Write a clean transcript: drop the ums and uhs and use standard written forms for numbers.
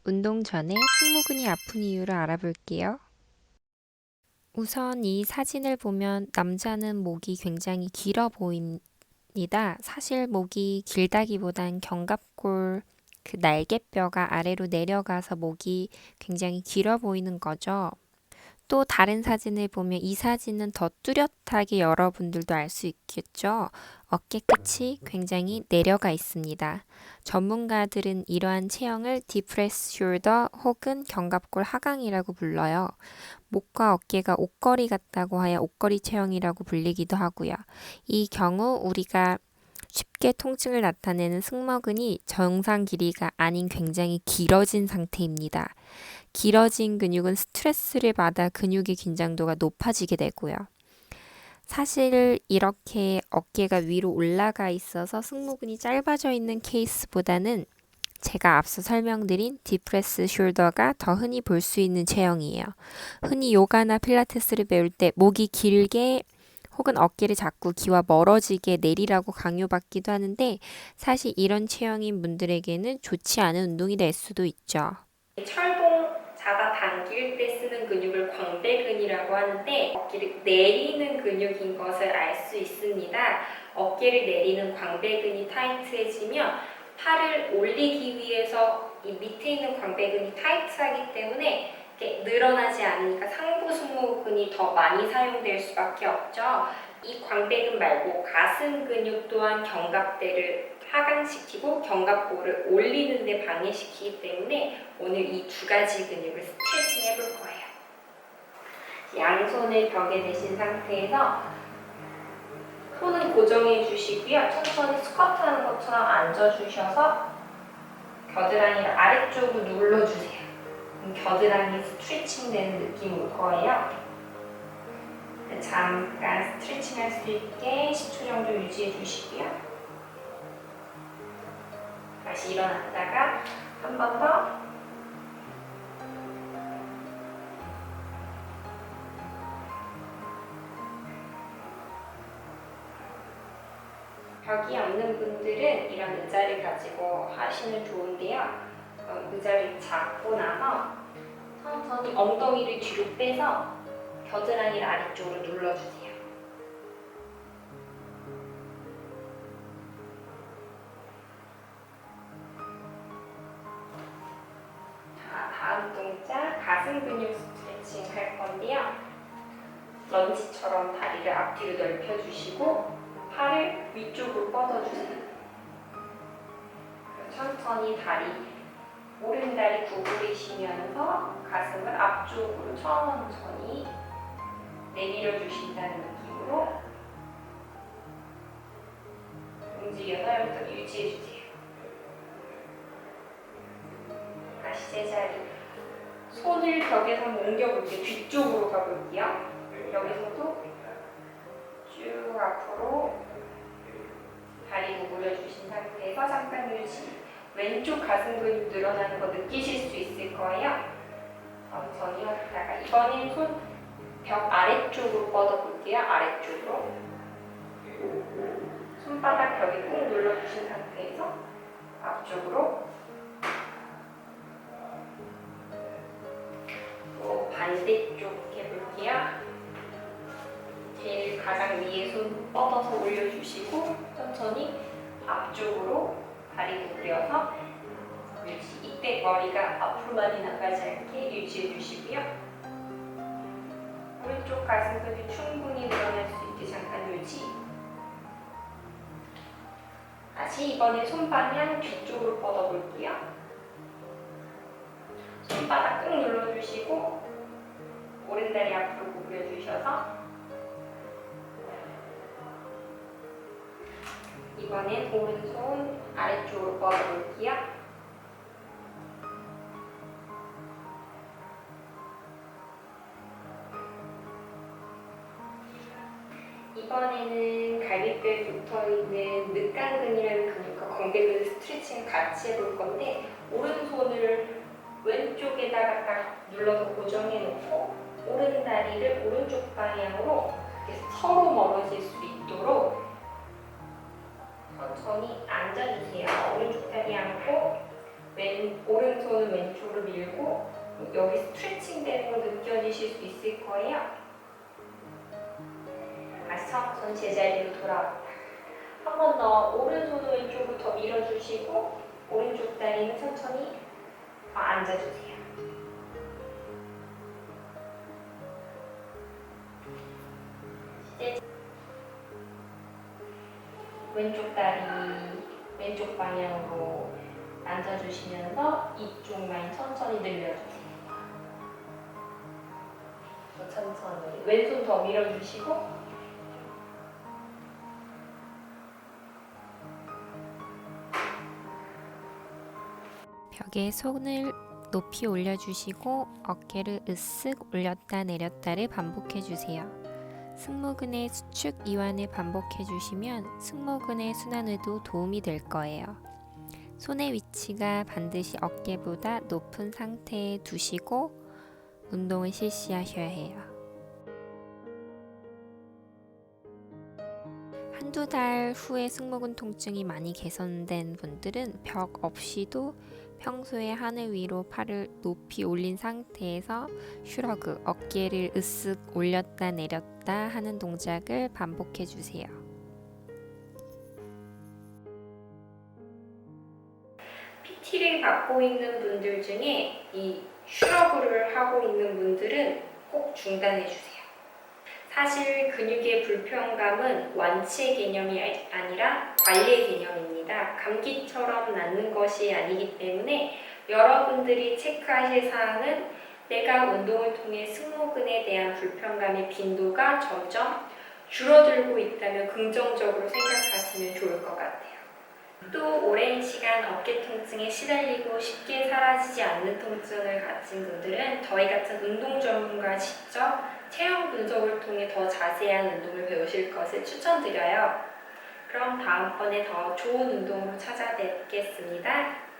운동 전에 승모근이 아픈 이유를 알아볼게요. 우선 이 사진을 보면 남자는 목이 굉장히 길어 보입니다. 사실 목이 길다기보단 견갑골 그 날개뼈가 아래로 내려가서 목이 굉장히 길어 보이는 거죠. 또 다른 사진을 보면 이 사진은 더 뚜렷하게 여러분들도 알 수 있겠죠. 어깨 끝이 굉장히 내려가 있습니다. 전문가들은 이러한 체형을 디프레스 숄더 혹은 견갑골 하강이라고 불러요. 목과 어깨가 옷걸이 같다고 하여 옷걸이 체형이라고 불리기도 하고요. 이 경우 우리가 쉽게 통증을 나타내는 승모근이 정상 길이가 아닌 굉장히 길어진 상태입니다. 길어진 근육은 스트레스를 받아 근육의 긴장도가 높아지게 되고요. 사실 이렇게 어깨가 위로 올라가 있어서 승모근이 짧아져 있는 케이스보다는 제가 앞서 설명드린 디프레스 숄더가 더 흔히 볼 수 있는 체형이에요. 흔히 요가나 필라테스를 배울 때 목이 길게 혹은 어깨를 자꾸 귀와 멀어지게 내리라고 강요받기도 하는데 사실 이런 체형인 분들에게는 좋지 않은 운동이 될 수도 있죠. 철봉 잡아당길 때 쓰는 근육을 광배근이라고 하는데 어깨를 내리는 근육인 것을 알 수 있습니다. 어깨를 내리는 광배근이 타이트해지면 팔을 올리기 위해서 이 밑에 있는 광배근이 타이트하기 때문에 이렇게 늘어나지 않으니까 상부 승모근이 더 많이 사용될 수밖에 없죠. 이 광배근 말고 가슴 근육 또한 견갑대를 하강시키고 견갑골을 올리는 데 방해시키기 때문에 오늘 이 두 가지 근육을 스트레칭 해볼 거예요. 양손을 벽에 대신 상태에서 손은 고정해 주시고요. 천천히 스쿼트 하는 것처럼 앉아주셔서 겨드랑이를 아래쪽으로 눌러주세요. 겨드랑이 스트레칭 되는 느낌 올 거예요. 잠깐 스트레칭 할 수 있게 10초 정도 유지해 주시고요. 다시 일어났다가 한 번 더 벽이 없는 분들은 이런 의자를 가지고 하시면 좋은데요. 의자를 잡고 나서 천천히 엉덩이를 뒤로 빼서 겨드랑이를 아래쪽으로 눌러주세요. 자, 다음 동작 가슴 근육 스트레칭 할 건데요. 런지처럼 다리를 앞뒤로 넓혀주시고 팔을 위쪽으로 뻗어주세요. 천천히 오른다리 구부리시면서 가슴을 앞쪽으로 천천히 내밀어 주신다는 느낌으로 움직여서 여기서 유지해 주세요. 다시 제자리. 손을 벽에서 한번 옮겨볼게요. 뒤쪽으로 가볼게요. 여기서도 쭉 앞으로 다리 구부려 주신 상태에서 잠깐 유지. 왼쪽 가슴 근육 늘어나는 거 느끼실 수 있을 거예요. 천천히 하다가 이번엔 손 벽 아래쪽으로 뻗어볼게요. 아래쪽으로. 손바닥 벽에 꾹 눌러주신 상태에서 앞쪽으로. 또 반대쪽 해볼게요. 제일 가장 위에 손 뻗어서 올려주시고 천천히 앞쪽으로 다리 구부려서 유지. 이때 머리가 앞으로 많이 나가지 않게 유지해 주시고요. 오른쪽 가슴 근육 충분히 늘어날 수 있게 잠깐 유지. 다시 이번에 손방향 뒤쪽으로 뻗어볼게요. 손바닥 꾹 눌러주시고 오른다리 앞으로 구부려주셔서 이번엔 오른손 아래쪽으로 뻗어볼게요. 이번에는 갈비뼈에 붙어있는 늑간근이라는 근육과 광배근 스트레칭을 같이 해볼 건데 오른손을 왼쪽에다가 딱 눌러서 고정해 놓고 오른다리를 오른쪽 방향으로 서로 멀어질 수 있도록 천천히 앉아주세요. 오른쪽 다리 안고 오른손은 왼쪽으로 밀고 여기 스트레칭 되는 거 느껴지실 수 있을 거예요. 다시 천천히 제자리로 돌아왔다. 한 번 더 오른손을 왼쪽으로 더 밀어주시고 오른쪽 다리는 천천히 앉아주세요. 왼쪽 다리 왼쪽 방향으로 앉아주시면서 이쪽 라인 천천히 늘려주세요. 천천히 왼손 더 밀어주시고 벽에 손을 높이 올려주시고 어깨를 으쓱 올렸다 내렸다를 반복해주세요. 승모근의 수축 이완을 반복해주시면 승모근의 순환에도 도움이 될 거예요. 손의 위치가 반드시 어깨보다 높은 상태에 두시고 운동을 실시하셔야 해요. 한두 달 후에 승모근 통증이 많이 개선된 분들은 벽 없이도 평소에 하늘 위로 팔을 높이 올린 상태에서 슈러그, 어깨를 으쓱 올렸다 내렸다 하는 동작을 반복해 주세요. PT를 받고 있는 분들 중에 이 슈러그를 하고 있는 분들은 꼭 중단해 주세요. 사실 근육의 불편감은 완치의 개념이 아니라 관리의 개념입니다. 감기처럼 낫는 것이 아니기 때문에 여러분들이 체크하실 사항은 내가 운동을 통해 승모근에 대한 불편감의 빈도가 점점 줄어들고 있다면 긍정적으로 생각하시면 좋을 것 같아요. 또 오랜 시간 어깨 통증에 시달리고 쉽게 사라지지 않는 통증을 가진 분들은 저희 같은 운동 전문가 직접 체형 분석을 통해 더 자세한 운동을 배우실 것을 추천드려요. 그럼 다음번에 더 좋은 운동으로 찾아뵙겠습니다.